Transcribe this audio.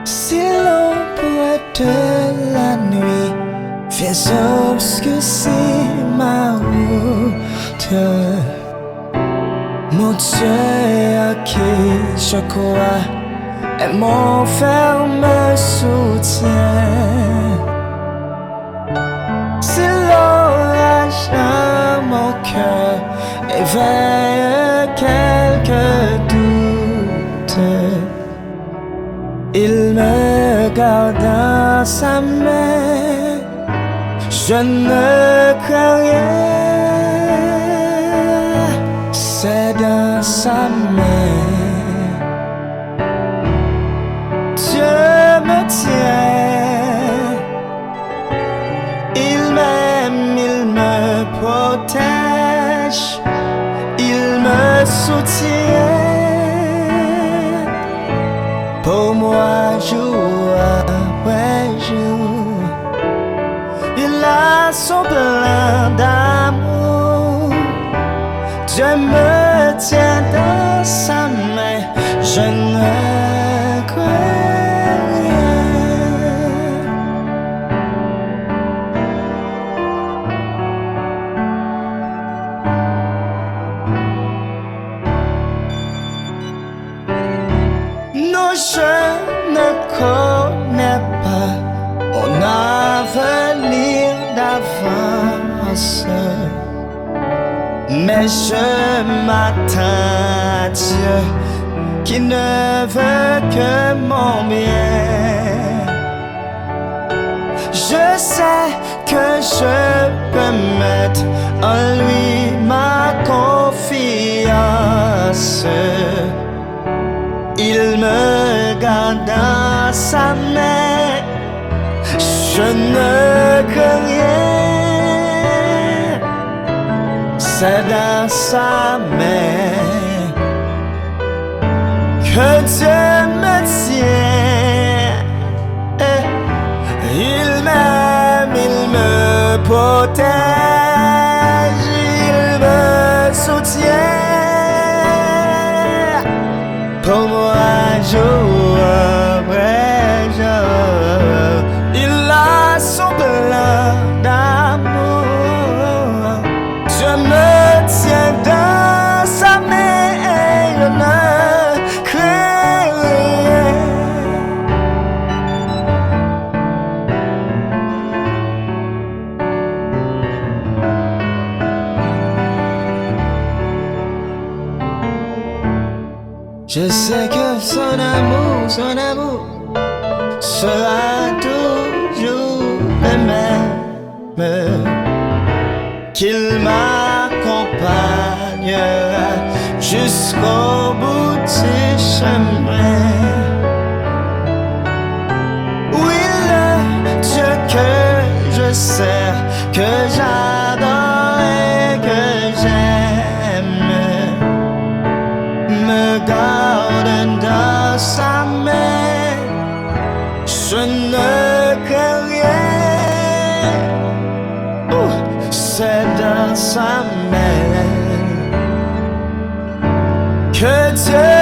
Si l'on pourrait de la nuit faire obscurcir ma route, mon Dieu à qui je crois et mon frère me soutient. Si l'orage dans mon cœur éveille quelques doutes, il me garde dans sa main, je ne crains rien, c'est dans sa main. Dieu me tient, il m'aime, il me protège, il me soutient. Pour moi, jour après jour, il a son plein d'amour. Dieu me tient dans sa main, je ne crains rien. Non, je ne connais pas mon avenir d'avance, mais je m'attends à Dieu qui ne veut que mon bien. Je sais que je peux mettre en lui ma confiance. Il me garde dans sa main, je ne crains rien, c'est dans sa main que Dieu me tient. Il m'aime, il me protège, il me soutient. Pour moi, jour après jour, il a son plein d'amour. Je me tiens dans sa main et je ne crains rien. Je sais que son amour sera toujours le même, qu'il m'accompagnera jusqu'au bout du chemin. Oui, le Dieu que je sers, que j'adore et que j'aime, me garde dans sa main, je ne crains rien. C'est dans sa main que Dieu